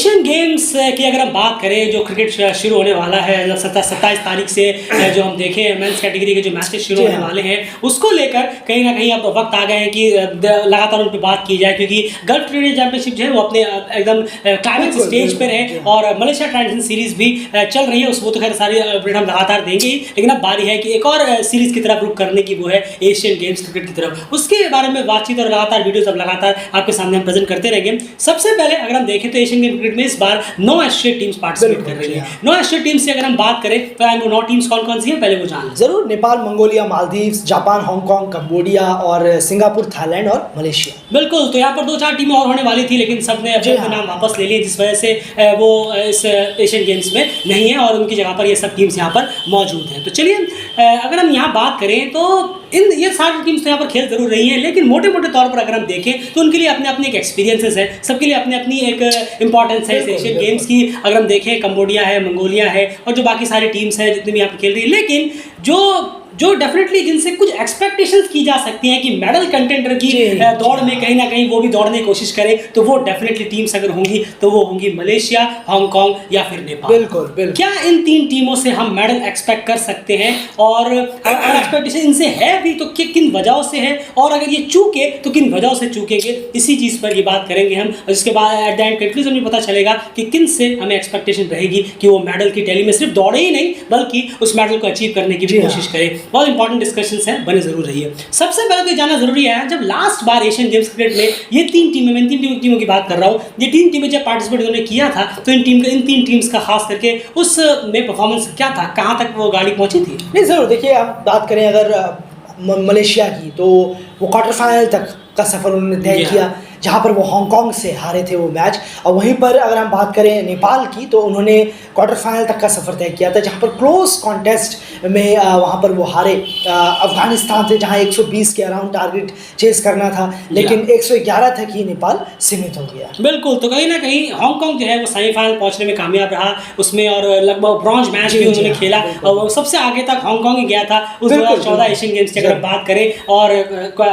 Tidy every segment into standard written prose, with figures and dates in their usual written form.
Asian games की अगर हम बात करें, जो क्रिकेट शुरू होने वाला है 27 तारीख से, जो हम देखें मेंस कैटेगरी के जो मैचेस शुरू होने वाले हैं, उसको लेकर कहीं ना कहीं अब वक्त आ गए हैं कि लगातार उन पर बात की जाए, क्योंकि गल्फ टी20 चैंपियनशिप जो है वो अपने एकदम क्लाइमेक्स स्टेज पर है और मलेशिया ट्रांजिशन सीरीज भी चल रही है। वो तो खैर सारी अपडेट हम लगातार देंगे ही, लेकिन अब बारी है कि एक और सीरीज की तरफ रुख करने की, वो है एशियन गेम्स क्रिकेट की तरफ। उसके बारे में बातचीत और लगातार वीडियोस अब लगातार आपके सामने हम प्रेजेंट करते रहेंगे। सबसे पहले अगर हम देखें तो एशियन गेम क्रिकेट में इस बार 9 एशियन टीम्स पार्टिसिपेट कर रही है। 9 एशियन टीम से अगर हम बात करें तो वो 9 टीम्स कौन कौन सी हैं, पहले वो जान लें। जरूर। Nepal, Mongolia, Maldives, Japan, Hong Kong, Cambodia और सिंगापुर, थाईलैंड और मलेशिया। बिल्कुल। तो यहाँ पर 2-4 टीमें और होने वाली थी, लेकिन सबने अपने नाम वापस ले लिए, जिस वजह से वो इस एशियन गेम्स में नहीं है और उनकी जगह पर ये सब टीम्स यहाँ पर मौजूद हैं। तो चलिए अगर हम यहाँ बात करें तो ये सारी टीम्स तो यहाँ पर खेल जरूर रही हैं, लेकिन मोटे मोटे तौर पर अगर हम देखें तो उनके लिए अपने अपने एक एक्सपीरियंसेस है, सबके लिए अपने अपनी एक इंपॉर्टेंस है। एशियन गेम्स की अगर हम देखें, कंबोडिया है, मंगोलिया है और जो बाकी सारी टीम्स हैं जितनी भी यहाँ पर खेल रही है, लेकिन जो डेफिनेटली जिनसे कुछ एक्सपेक्टेशंस की जा सकती हैं कि मेडल कंटेंडर की दौड़ में कहीं ना कहीं वो भी दौड़ने की कोशिश करें, तो वो डेफिनेटली टीम्स अगर होंगी तो वो होंगी मलेशिया, हांगकांग या फिर नेपाल। बिल्कुल बिल्कुल। क्या इन 3 टीमों से हम मेडल एक्सपेक्ट कर सकते हैं, और अगर एक्सपेक्टेशन इनसे है भी तो किन वजहों से है, और अगर ये चूके तो किन वजहों से चूकेंगे, इसी चीज़ पर ये बात करेंगे हम। और इसके बाद एट द एंड कंक्लूजन में पता चलेगा कि किन से हमें एक्सपेक्टेशन रहेगी कि वो मेडल की टैली में सिर्फ दौड़े ही नहीं बल्कि उस मेडल को अचीव करने की भी कोशिश करें। बहुत इंपॉर्टेंट डिस्कशंस हैं, बने जरूर रही है। सबसे पहले तो जानना जरूरी है, जब लास्ट बार एशियन गेम्स क्रिकेट में ये 3 टीमें, मैं 3 टीमों की बात कर रहा हूँ, ये 3 टीमें जब पार्टिसिपेट उन्होंने किया था तो इन 3 टीम्स का खास करके उस में परफॉर्मेंस क्या था, कहाँ तक वो गाड़ी पहुंची थी? नहीं जरूर। देखिए, हम बात करें अगर मलेशिया की, तो वो क्वार्टर फाइनल तक का सफर उन्होंने तय किया, जहाँ पर वो हांगकांग से हारे थे वो मैच। और वहीं पर अगर हम बात करें नेपाल की, तो उन्होंने क्वार्टर फाइनल तक का सफ़र तय किया था, जहाँ पर क्लोज कॉन्टेस्ट में वहाँ पर वो हारे अफगानिस्तान से, जहाँ 120 के अराउंड टारगेट चेस करना था, लेकिन 111 तक ही नेपाल सीमित हो गया। बिल्कुल। तो कहीं ना कहीं हांगकांग जो है वो सेमीफाइनल पहुँचने में कामयाब रहा उसमें, और लगभग ब्रॉन्ज मैच भी उन्होंने खेला और वो सबसे आगे तक हांगकांग ही गया था उस 2014 एशियन गेम्स की अगर बात करें। और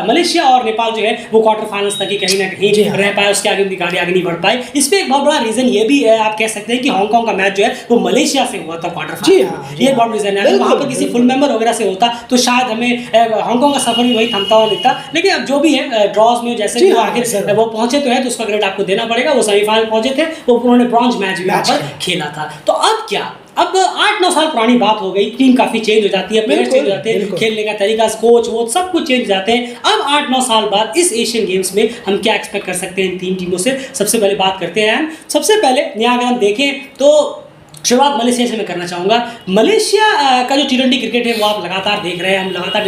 मलेशिया और नेपाल जो है वो क्वार्टर फाइनल्स तक ही कहीं ना कहीं रह पाए, उसके आगे उनकी गाड़ी आगे नहीं बढ़ पाई। इस पे एक बहुत बड़ा रीजन ये भी है, आप कह सकते हैं कि हांगकांग का मैच जो है वो मलेशिया से हुआ था क्वार्टर फाइनल। ये बहुत रीजन है। अगर वहाँ पर किसी फुल मेंबर वगैरह से होता तो शायद हमें हांगकांग का सफर भी वही थमता हुआ दिखता, लेकिन अब जो भी है ड्रॉज में जैसे वो आगे वो पहुंचे तो है, तो उसका क्रेडिट आपको देना पड़ेगा। वो सेमीफाइनल पहुंचे थे, वो उन्होंने ब्रॉन्ज मैच भी यहाँ पर खेला था। तो अब क्या, अब 8-9 साल पुरानी बात हो गई, टीम काफी चेंज हो जाती है, प्लेयर चेंज हो जाते हैं, खेलने का तरीका, कोच वो सब कुछ चेंज हो जाते हैं। अब 8-9 साल बाद इस एशियन गेम्स में हम क्या एक्सपेक्ट कर सकते हैं इन 3 टीमों से, सबसे पहले बात करते हैं। सबसे पहले यहाँ अगर हम देखें तो शुरुआत मलेशिया से मैं करना चाहूँगा। मलेशिया का जो T20 क्रिकेट है वो आप लगातार देख रहे हैं, हम लगातार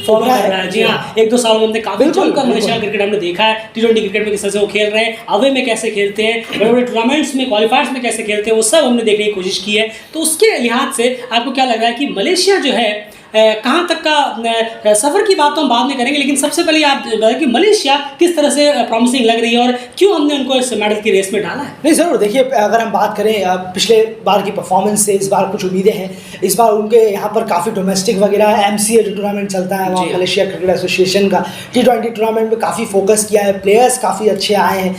फॉलो कर रहे हैं। जी हाँ, 1-2 सालों में हमने काफी जमकर मलेशिया क्रिकेट हमने देखा है। T20 क्रिकेट में किस तरह से वो खेल रहे हैं, अवे में कैसे खेलते हैं, बड़े बड़े टूर्नामेंट्स में, क्वालिफायर्स में कैसे खेलते हैं, वो सब हमने देखने की कोशिश की है। तो उसके लिहाज से आपको क्या लग रहा है कि मलेशिया जो है कहाँ तक का सफ़र की बात तो हम बाद में करेंगे, लेकिन सबसे पहले आप बताएं कि मलेशिया किस तरह से प्रॉमिसिंग लग रही है और क्यों हमने उनको इस मेडल की रेस में डाला है? नहीं ज़रूर। देखिए, अगर हम बात करें पिछले बार की परफॉर्मेंस से, इस बार कुछ उम्मीदें हैं। इस बार उनके यहाँ पर काफ़ी डोमेस्टिक वगैरह MCA जो टूर्नामेंट चलता है वहाँ मलेशिया क्रिकेट एसोसिएशन का, T20 टूर्नामेंट में काफ़ी फोकस किया है। प्लेयर्स काफ़ी अच्छे आए हैं,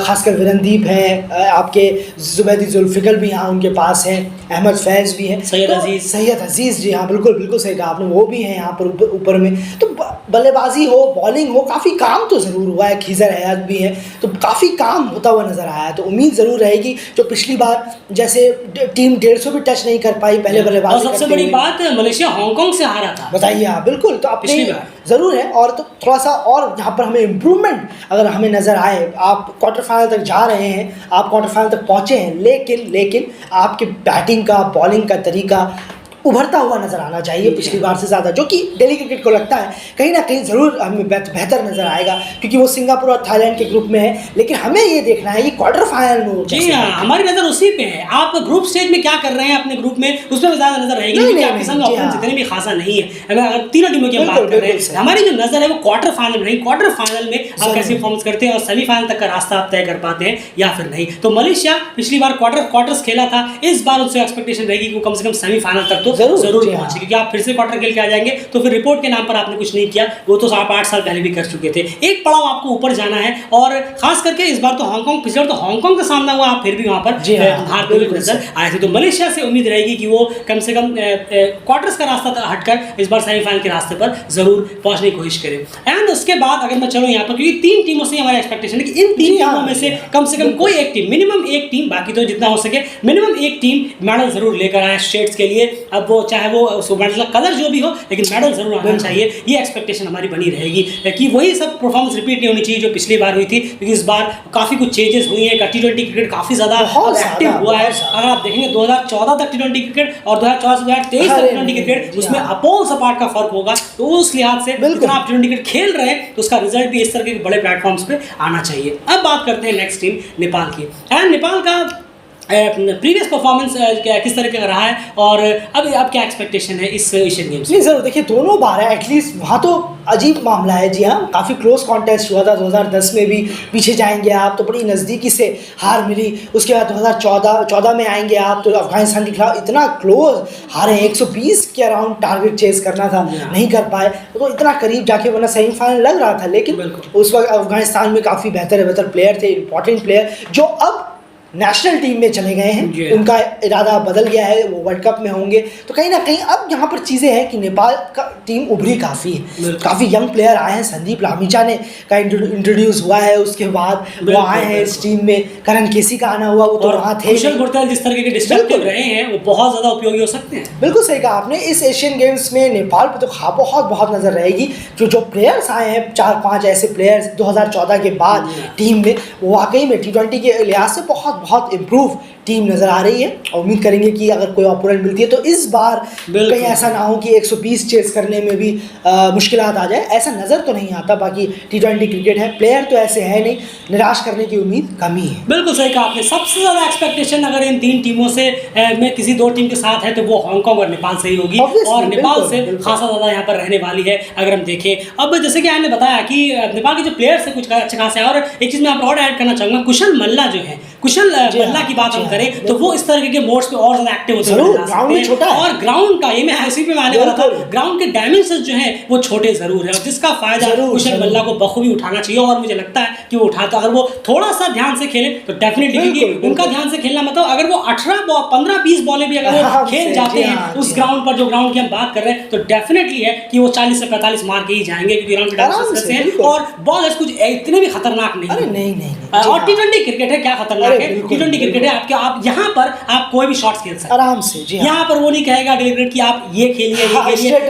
खासकर विरनदीप है, आपके जुबैदी जुल्फिकर भी यहाँ उनके पास हैं, अहमद फैज़ भी हैं, सैयद अजीज़। जी हाँ, बिल्कुल बिल्कुल सही आपने, वो भी है यहाँ पर ऊपर में। तो बल्लेबाजी हो, बॉलिंग हो, काफ़ी काम तो ज़रूर हुआ है। खीज़र हयात भी है, तो काफ़ी काम होता हुआ नज़र आया है। तो उम्मीद ज़रूर रहेगी, जो पिछली बार जैसे टीम 150 भी टच नहीं कर पाई पहले बल्लेबाजी। और सबसे बड़ी बात, मलेशिया हांगकांग से हारा था, बताइए आप। बिल्कुल। तो अपनी ज़रूर है, और तो थोड़ा सा और यहाँ पर हमें इम्प्रूवमेंट अगर हमें नज़र आए। आप क्वार्टर फाइनल तक जा रहे हैं, आप क्वार्टर फाइनल तक पहुँचे हैं, लेकिन आपके बैटिंग का, बॉलिंग का तरीका उभरता हुआ नजर आना चाहिए पिछली बार से ज़्यादा, जो कि दिल्ली क्रिकेट को लगता है कहीं ना कहीं ज़रूर हमें बेहतर नजर आएगा, क्योंकि वो सिंगापुर और थाईलैंड के ग्रुप में है। लेकिन हमें ये देखना है कि क्वार्टर फाइनल में। जी हाँ, हमारी नज़र उसी पे है। आप ग्रुप स्टेज में क्या कर रहे हैं अपने ग्रुप में, उस पर ज़्यादा नजर रहेगी, क्योंकि आपके सामने ऑप्शन जितने भी खासा नहीं है। अगर 3 टीमों की हम बात कर रहे हैं, हमारी जो नज़र है वो क्वार्टर फाइनल में नहीं, क्वार्टर फाइनल में आप कैसे परफॉर्मेंस करते हैं और सेमीफाइनल तक का रास्ता आप तय कर पाते हैं या फिर नहीं। तो मलेशिया पिछली बार क्वार्टर्स खेला था, इस बार उससे एक्सपेक्टेशन रहेगी कि वो कम से कम सेमीफाइनल तक तो जरूर पहुंचे, क्योंकि आप फिर से क्वार्टर खेल के आ जाएंगे तो फिर रिपोर्ट के नाम पर आपने कुछ नहीं किया, वो तो आप 8 साल पहले भी कर चुके थे। एक पड़ाव आपको ऊपर जाना है, और खास करके इस बार तो हांगकांग, पिछले तो हांगकांग का सामना हुआ, आप फिर भी वहां पर हारते हुए नजर आए थे। तो मलेशिया से उम्मीद रहेगी कि वो कम से कम क्वार्टर्स का रास्ता हटकर इस बार सेमीफाइनल के रास्ते पर जरूर पहुंचने की कोशिश करें। एंड उसके बाद अगर मैं चलूं यहाँ पर, क्योंकि 3 टीमों से हमारी एक्सपेक्टेशन है कि इन 3 टीमों में से कम कोई एक टीम, मिनिमम एक टीम, बाकी तो जितना हो सके मिनिमम एक टीम मेडल जरूर लेकर आए स्टेट्स के लिए। अब वो चाहे वो मेडल का कलर जो भी हो, लेकिन मेडल जरूर आना चाहिए, ये एक्सपेक्टेशन हमारी बनी रहेगी कि वही सब परफॉर्मेंस रिपीट नहीं होनी चाहिए जो पिछली बार हुई थी, क्योंकि इस बार काफी कुछ चेंजेस हुई हैं। T20 क्रिकेट काफी ज्यादा एक्टिव हुआ है। अगर आप देखेंगे 2014 तक T20 क्रिकेट और 2014 से 2023 तक T20 क्रिकेट, उसमें अपोल सपाट का फर्क होगा। तो उस लिहाज से जितना आप T20 क्रिकेट खेल रहे हैं तो उसका रिजल्ट भी इस तरह के बड़े प्लेटफॉर्म्स पे आना चाहिए। अब बात करते हैं नेक्स्ट टीम नेपाल की। एंड नेपाल का प्रीवियस परफॉर्मेंस किस तरह का रहा है, और अब क्या एक्सपेक्टेशन है इस एशियन गेम्स? नहीं जरूर, देखिए दोनों बार है एटलीस्ट, वहाँ तो अजीब मामला है। जी हाँ, काफ़ी क्लोज कॉन्टेस्ट हुआ था। 2010 में भी पीछे जाएंगे आप तो बड़ी नज़दीकी से हार मिली। उसके बाद 2014 में आएंगे आप तो अफगानिस्तान के खिलाफ इतना क्लोज हारे, 120 के अराउंड टारगेट चेस करना था, नहीं कर पाए, तो इतना करीब जाके वरना सेमीफाइनल लग रहा था। लेकिन उस वक्त अफगानिस्तान में काफ़ी बेहतर प्लेयर थे, इंपॉर्टेंट प्लेयर, जो अब नेशनल टीम में चले गए हैं। उनका इरादा बदल गया है, वो वर्ल्ड कप में होंगे। तो कहीं ना कहीं अब यहाँ पर चीज़ें हैं कि नेपाल का टीम उभरी काफ़ी है, काफ़ी यंग प्लेयर आए हैं। संदीप लामिछा ने का इंट्रोड्यूस हुआ है, उसके बाद वो आए हैं इस टीम में। करण केसी का आना हुआ, वो तो वहाँ थे। कुशल गुरतेल जिस तरह के डिस्ट्रक्टिव रहे हैं वो बहुत ज़्यादा उपयोगी हो सकते हैं। बिल्कुल सही कहा आपने। इस एशियन गेम्स में नेपाल पे तो बहुत नज़र रहेगी। जो प्लेयर्स आए हैं, 4-5 ऐसे प्लेयर्स 2014 के बाद टीम में, वो वाकई में T20 के लिहाज से बहुत इम्प्रूव टीम नज़र आ रही है। और उम्मीद करेंगे कि अगर कोई अपोनेंट मिलती है तो इस बार कहीं ऐसा ना हो कि 120 चेस करने में भी मुश्किलात आ जाए, ऐसा नज़र तो नहीं आता। बाकी T20 क्रिकेट है, प्लेयर तो ऐसे है नहीं, निराश करने की उम्मीद कमी है। बिल्कुल सही कहा आपने। सबसे ज़्यादा एक्सपेक्टेशन अगर इन 3 टीमों से में किसी 2 टीम के साथ है तो वो हांगकांग और नेपाल से ही होगी, और नेपाल से खासा ज़्यादा यहाँ पर रहने वाली है। अगर हम देखें, अब जैसे कि आपने बताया कि नेपाल के जो प्लेयर्स हैं कुछ अच्छे खासे हैं। और एक चीज़ मैं आप और ऐड करना चाहूँगा, कुशल मल्ला जो है, कुशल मल्ला की बात हम करें तो वो इस तरह के मोड्स पे और ज्यादा एक्टिव होते हैं। ग्राउंड में छोटा है, और ग्राउंड का ये मैं इसी पे आने वाला था, ग्राउंड के डायमेंशंस जो हैं वो छोटे जरूर है, और जिसका फायदा कुशल मल्ला को बखूबी उठाना चाहिए। और मुझे लगता है कि वो उठाता, अगर वो थोड़ा सा ध्यान से खेले तो डेफिनेटली, क्योंकि उनका ध्यान से खेलना मतलब अगर वो 15-20 बॉलें भी अगर वो खेल जाते हैं उस ग्राउंड पर, जो ग्राउंड की हम बात कर रहे हैं, तो डेफिनेटली है कि वो 40 से 45 मार के ही जाएंगे, क्योंकि ग्राउंड के डायमेंशंस हैं और बॉलर्स कुछ इतने भी खतरनाक नहीं। और T20 क्रिकेट है, क्या खतरनाक है T20 क्रिकेट है। आप यहाँ पर आप कोई भी शॉट्स खेल सकते आराम से। यहाँ पर वो नहीं कहेगा डेलीब्रेट कि आप ये खेलिए,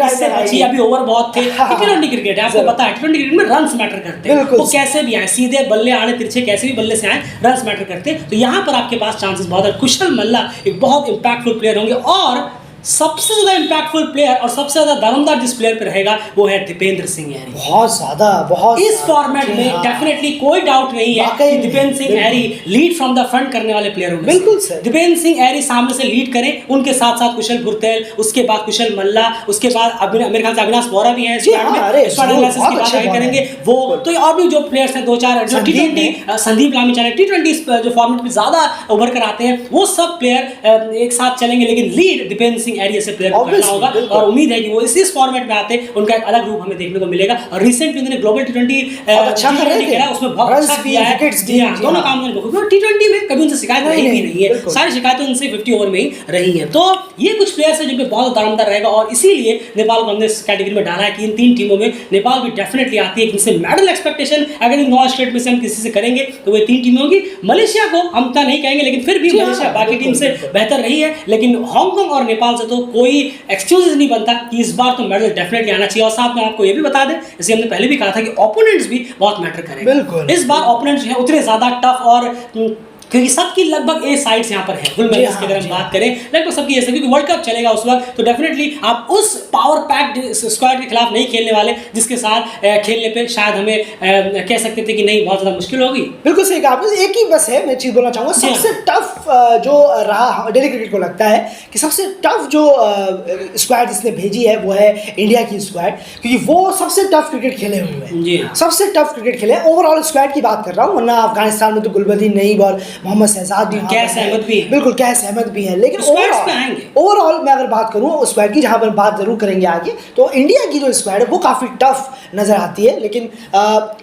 इससे बचिए, अभी ओवर बहुत थे। T20 क्रिकेट है, आपको पता है T20 क्रिकेट में रन्स मैटर करते हैं, वो कैसे भी आए, सीधे बल्ले आड़े तिरछे कैसे भी बल्ले से आए, रन्स मैटर करते हैं। तो यहाँ पर आपके पास चांसेस बहुत है। कुशल मल्ला एक बहुत इंपैक्टफुल प्लेयर होंगे, और सबसे ज्यादा इंपैक्टफुल प्लेयर और सबसे ज्यादा दारोमदार जिस प्लेयर पे रहेगा वो है दीपेंद्र सिंह ऐरी। बहुत इस फॉर्मेट में डेफिनेटली कोई डाउट नहीं है कि Deependra Singh Airee lead from the front करने वाले प्लेयर होंगे। बिल्कुल सर, दीपेंद्र सिंह ऐरी सामने से लीड करें, उनके साथ साथ कुशल गुरतेल, उसके बाद कुशल मल्ला, उसके बाद मेरे ख्याल से अविनाश बोरा भी है की बात करेंगे वो। तो और भी जो प्लेयर्स हैं 2-4 जो T20 संदीप लामिछा ने T20 जो फॉर्मेट में ज्यादा उभर कर आते हैं, वो सब प्लेयर एक साथ चलेंगे, लेकिन लीड दीपेंद्र सिंह ऐरी ऐसे प्लेयर को करना होगा। और उम्मीद है कि वो इस फॉर्मेट में आते उनका एक अलग रूप हमें देखने को मिलेगा। और रिसेंट में उन्होंने ग्लोबल T20 खेला, उसमें बहुत अच्छा किया है, दोनों काम उन्होंने। T20 में कभी उनसे शिकायत रही भी नहीं है, सारी शिकायतें उनसे 50 ओवर में ही रही है। तो ये कुछ प्लेयर्स हैं जिन पे बहुत दारोमदार रहेगा, और इसीलिए नेपाल को हमने इस कैटेगरी में डाला है कि इन 3 टीमों में नेपाल भी डेफिनेटली आती है। इनसे मेडल एक्सपेक्टेशन अगर इन 9 स्टेट में से हम किसी से करेंगे तो वो 3 टीमें होंगी। मलेशिया को हम तो नहीं कहेंगे, लेकिन फिर भी मलेशिया बाकी टीम से बेहतर रही है, लेकिन हांगकांग और नेपाल से तो कोई एक्सक्यूज नहीं बनता कि इस बार तो मेडल डेफिनेटली आना चाहिए। और साथ में आपको ये भी बता दें, जैसे हमने पहले भी कहा था कि ओपोनेंट्स भी बहुत मैटर करेंगे। इस बार ओपोनेंट्स हैं उतने ज्यादा टफ, और क्योंकि सबकी लगभग ए साइड्स यहाँ पर है फुल मैचेस की अगर हम बात करें, लगभग सबकी ऐसे, क्योंकि वर्ल्ड कप चलेगा उस वक्त, तो डेफिनेटली आप उस पावर पैक्ड स्क्वाड के खिलाफ नहीं खेलने वाले जिसके साथ खेलने पे शायद हमें कह सकते थे कि नहीं बहुत ज़्यादा मुश्किल होगी। बिल्कुल सही कहा आपने। एक ही बस है, मैं चीज़ बोलना चाहूँगा, सबसे टफ जो रहा डेली क्रिकेट को लगता है कि सबसे टफ जो स्क्वाड इसने भेजी है वो है इंडिया की स्क्वाड, क्योंकि वो सबसे टफ क्रिकेट खेले हुए हैं, सबसे टफ क्रिकेट खेले ओवरऑल स्क्वाड की बात कर रहा हूँ। वरना अफगानिस्तान में तो गुलबदीन नईब और मोहम्मद शहजाद भी, कैस अहमद भी, बिल्कुल कैस अहमद भी है। लेकिन ओवरऑल मैं अगर बात करूँ स्क्वाड की, जहाँ पर बात जरूर करेंगे आगे, तो इंडिया की जो स्क्वाड है वो काफ़ी टफ नज़र आती है, लेकिन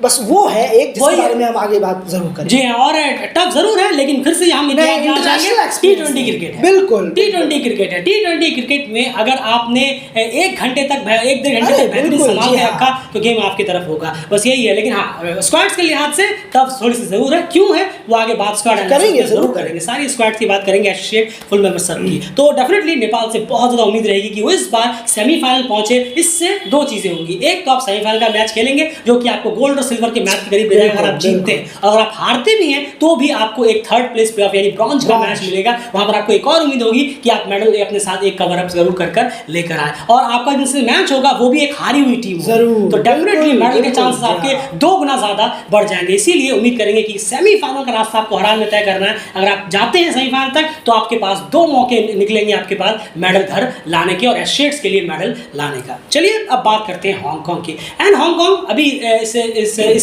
बस वो है एक जिसके बारे में हम आगे बात जरूर करें। जी हाँ, और टफ जरूर है, लेकिन फिर से हम T20 क्रिकेट है, बिल्कुल T20 क्रिकेट है। T20 क्रिकेट में अगर आपने 1 घंटे तक 1-1.5 घंटे तक बेहतरीन संभाल के रखा तो गेम आपकी तरफ होगा, बस यही है। लेकिन हाँ, स्क्वाड्स के लिहाज से टफ थोड़ी सी जरूर है। क्यों है वो आगे बात स्क्वाड जरूर करेंगे, सारी स्क्वाड की बात करेंगे, एसोसिएट फुल मेंबर सब की। तो डेफिनेटली नेपाल से बहुत ज्यादा उम्मीद रहेगी कि वो इस बार सेमीफाइनल पहुंचे। इससे 2 चीजें होंगी, एक तो आप सेमीफाइनल का मैच खेलेंगे जो कि आपको गोल्ड और सिल्वर के मैच के करीब ले जाएगा अगर आप जीतते हैं। अगर आप हारते भी हैं तो भी आपको एक 3rd प्लेस प्लेऑफ यानी ब्रॉन्ज का मैच मिलेगा। वहां पर आपको एक और उम्मीद होगी कि आप मेडल अपने साथ एक कवर अप जरूर कर लेकर आए, और आपका जिनसे मैच होगा वो भी एक हारी हुई टीम हो, तो डेफिनेटली मेडल के चांसेस आपके 2 गुना ज्यादा बढ़ जाएंगे। इसीलिए उम्मीद करेंगे कि सेमीफाइनल का रास्ता आपको हरान में तय करना है। अगर आप जाते हैं सेमीफाइनल तक तो आपके पास 2 मौके निकलेंगे आपके पास मेडल घर लाने के और एशियट्स के लिए मेडल लाने का। चलिए अब बात करते हैं हांगकांग की। एंड हांगकांग अभी इस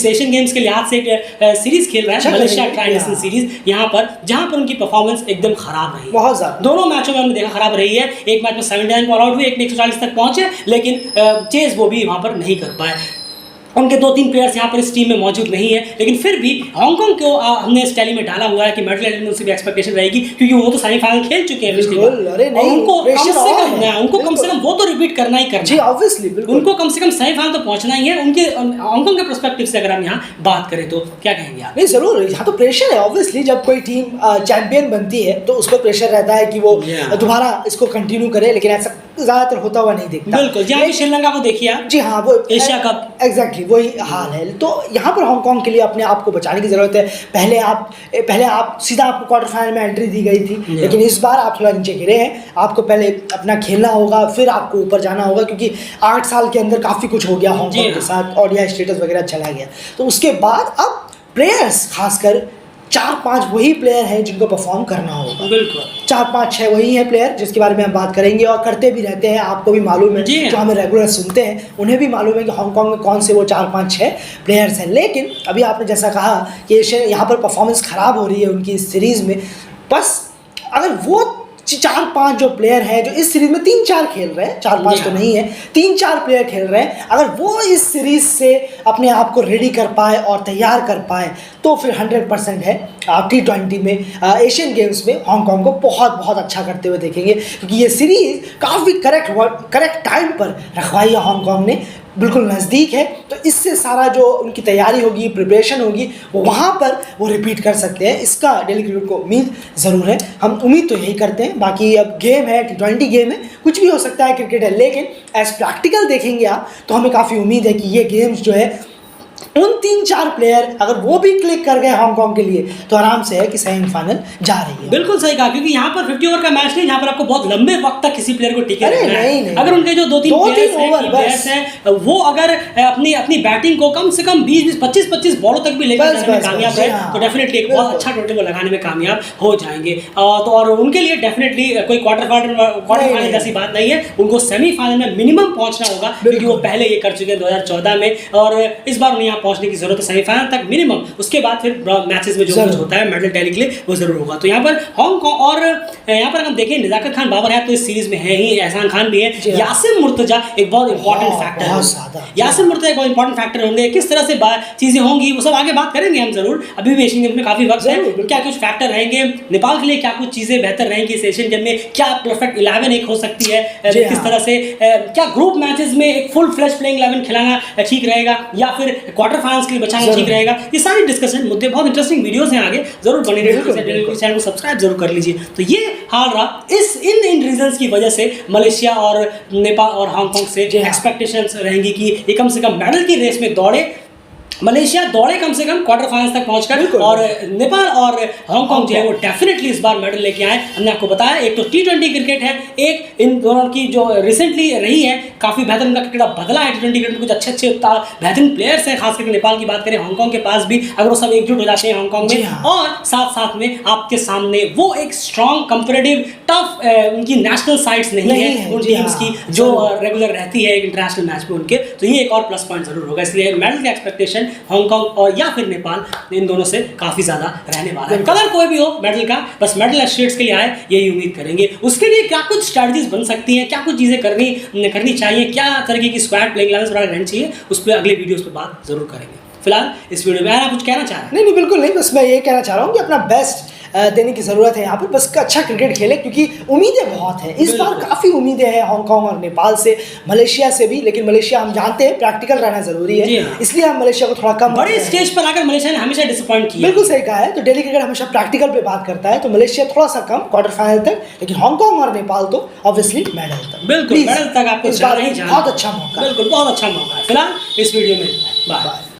एशियन गेम्स के लिहाज से एक सीरीज खेल रहा है, मलेशिया ट्राई नेशन सीरीज, यहाँ पर जहाँ पर उनकी परफॉर्मेंस एकदम खराब रही, बहुत ज्यादा दोनों मैचों में हमने देखा खराब रही है। एक मैच में 79 ऑल आउट हुए, एक में 140 तक पहुंचे, लेकिन चेज वो भी वहां पर नहीं कर पाए। उनके 2-3 प्लेयर्स यहाँ पर इस टीम में मौजूद नहीं है, लेकिन फिर भी हांगकांग को हमने इस टैली में डाला हुआ है कि मेडल एलिमेंट से भी एक्सपेक्टेशन रहेगी, क्योंकि वो तो सेमीफाइनल खेल चुके हैं पिछली बार। उनको कम से कम वो तो रिपीट करना ही करना है, ऑब्वियसली उनको कम से कम सेमीफाइनल तो पहुंचना ही है। उनके हांगकांग के पर्सपेक्टिव से अगर हम यहाँ बात करें तो क्या कहेंगे आप? नहीं जरूर, यहाँ तो प्रेशर है ऑब्वियसली। जब कोई टीम चैंपियन बनती है तो उसको प्रेशर रहता है कि वो दोबारा इसको कंटिन्यू करे, लेकिन ऐसा ज्यादातर होता हुआ नहीं देखता। बिल्कुल, जहाँ श्रीलंका को देखिए, जी हाँ, वो एशिया कप एग्जैक्टली वही हाल है। तो यहाँ पर हांगकांग के लिए अपने आप को बचाने की जरूरत है। पहले आप सीधा आपको क्वार्टर फाइनल में एंट्री दी गई थी, लेकिन इस बार आप थोड़ा नीचे गिरे हैं। आपको पहले अपना खेलना होगा, फिर आपको ऊपर जाना होगा, क्योंकि 8 साल के अंदर काफ़ी कुछ हो गया हांगकांग के साथ, ओडीआई स्टेटस वगैरह चला गया। तो उसके बाद अब प्लेयर्स खासकर 4-5 वही प्लेयर हैं जिनको परफॉर्म करना होगा। बिल्कुल 4-5-6 वही हैं प्लेयर जिसके बारे में हम बात करेंगे और करते भी रहते हैं। आपको भी मालूम है, जो हमें रेगुलर सुनते हैं उन्हें भी मालूम है कि हांगकांग में कौन से वो 4-5-6 प्लेयर्स हैं। लेकिन अभी आपने जैसा कहा कि यहाँ पर परफॉर्मेंस ख़राब हो रही है उनकी इस सीरीज़ में, बस अगर वो 4-5 जो प्लेयर हैं जो इस सीरीज में 3-4 खेल रहे हैं, 4-5 तो नहीं है, 3-4 प्लेयर खेल रहे हैं, अगर वो इस सीरीज से अपने आप को रेडी कर पाए और तैयार कर पाए तो फिर 100% है आप T20 में एशियन गेम्स में हांगकांग को बहुत बहुत अच्छा करते हुए देखेंगे, क्योंकि ये सीरीज काफ़ी करेक्ट टाइम पर रखवाई है हांगकांग ने, बिल्कुल नज़दीक है। तो इससे सारा जो उनकी तैयारी होगी, प्रिपरेशन होगी, वो वहाँ पर वो रिपीट कर सकते हैं। इसका दिल्ली क्रिकेट को उम्मीद ज़रूर है, हम उम्मीद तो यही करते हैं। बाकी अब गेम है, T20 गेम है, कुछ भी हो सकता है, क्रिकेट है, लेकिन एज प्रैक्टिकल देखेंगे आप तो हमें काफ़ी उम्मीद है कि ये गेम्स जो है उन 3-4 प्लेयर अगर वो भी क्लिक कर गए हांगकांग के लिए तो आराम से है कि सेमीफाइनल जा रही है। बिल्कुल सही कहा, क्योंकि यहाँ पर 50 ओवर का मैच नहीं, यहाँ पर आपको बहुत लंबे वक्त तक किसी प्लेयर को टिके रहना है। अगर उनके जो 2-3 प्लेयर्स हैं वो अगर अपनी बैटिंग को कम से कम 20-20, 25-25 बॉलों तक भी लेकर जाने में कामयाब है तो डेफिनेटली एक बहुत अच्छा टोटल लगाने में कामयाब हो जाएंगे। तो और उनके लिए डेफिनेटली कोई क्वार्टर फाइनल जैसी बात नहीं है, उनको सेमीफाइनल में मिनिमम पहुंचना होगा, क्योंकि वो पहले ये कर चुके हैं 2014 में, और इस बार उन्हें पहुंचने की जरूरत है सेमीफाइनल तक मिनिमम। उसके बाद फिर मैचेस में जो कुछ होता है मेडल टैली के लिए वो जरूर होगा। तो यहाँ पर हांगकांग और यहाँ पर हम देखें निजाकत खान बाबर है तो इस सीरीज में है ही, एहसान खान भी है, यासिर मुर्तजा एक बहुत इंपॉर्टेंट फैक्टर है। यासिर मुर्तजा एक बहुत इंपॉर्टेंट फैक्टर होंगे, किस तरह से चीजें होंगी वो सब आगे बात करेंगे हम जरूर। अभी भी एशियन गेम में काफी वक्त है, क्या कुछ फैक्टर रहेंगे नेपाल के लिए, क्या कुछ चीजें बेहतर रहेंगी इस एशियन गेम में, क्या परफेक्ट 11 एक हो सकती है, किस तरह से क्या ग्रुप मैचेस में एक फुल फ्लैश प्लेइंग 11 खिलाना ठीक रहेगा या फिर क्वार्टर फाइनल्स के लिए बचाना ठीक रहेगा। ये सारी डिस्कशन मुद्दे, बहुत इंटरेस्टिंग वीडियोस हैं आगे, जरूर बने रहिए, चैनल को सब्सक्राइब जरूर कर लीजिए। तो ये हाल रहा इन रीजंस की वजह से मलेशिया और नेपाल और हांगकांग से एक्सपेक्टेशंस रहेंगी कि ये कम से कम मेडल की रेस में दौड़े, मलेशिया दौड़े कम से कम क्वार्टर फाइनल तक पहुंचकर, और नेपाल और हांगकांग जो है वो डेफिनेटली इस बार मेडल लेके आए। हमने आपको बताया एक तो T20 क्रिकेट है, एक इन दोनों की जो रिसेंटली रही है काफ़ी बेहतर उनका क्रिकेट बदला है। T20 क्रिकेट में कुछ अच्छे बेहतरीन प्लेयर्स हैं, खास करके नेपाल की बात करें, हांगकांग के पास भी अगर वो सब एकजुट हो जाते हैं हांगकांग में, और साथ में आपके सामने वो एक स्ट्रॉन्ग कंपेरेटिव टफ उनकी नेशनल साइड्स नहीं है उन टीम्स की जो रेगुलर रहती है इंटरनेशनल मैच में उनके, तो ये एक और प्लस पॉइंट जरूर होगा। इसलिए मेडल की एक्सपेक्टेशन कंपटीशन हांगकांग और या फिर नेपाल, इन दोनों से काफ़ी ज़्यादा रहने वाला है। कलर कोई भी हो मेडल का, बस मेडल एस्टेट्स के लिए आए यही उम्मीद करेंगे। उसके लिए क्या कुछ स्ट्रैटेजीज बन सकती हैं, क्या कुछ चीज़ें करनी चाहिए, क्या तरीके की स्क्वाड प्लेइंग इलेवन रहनी चाहिए, उस पर अगले वीडियोस पे बात जरूर करेंगे। फिलहाल इस वीडियो में आप कुछ कहना चाह रहे हैं? नहीं बिल्कुल नहीं, बस मैं ये कहना चाह रहा हूँ कि अपना बेस्ट देने की ज़रूरत है यहाँ पर, बस अच्छा क्रिकेट खेले क्योंकि उम्मीदें बहुत हैं इस बार, काफ़ी उम्मीदें हैं हांगकांग और नेपाल से, मलेशिया से भी, लेकिन मलेशिया हम जानते हैं प्रैक्टिकल रहना ज़रूरी है, इसलिए हम मलेशिया को थोड़ा कम बड़े स्टेज पर आकर मलेशिया ने हमेशा डिसअपॉइंट किया। बिल्कुल सही कहा है, तो डेली क्रिकेट हमेशा प्रैक्टिकल पे बात करता है, तो मलेशिया थोड़ा सा कम क्वार्टर फाइनल तक, लेकिन हांगकांग और नेपाल तो ऑब्वियसली मेडल तक। बिल्कुल मेडल तक आपको बहुत अच्छा मौका, बिल्कुल बहुत अच्छा मौका है। फिलहाल इस वीडियो में बाय।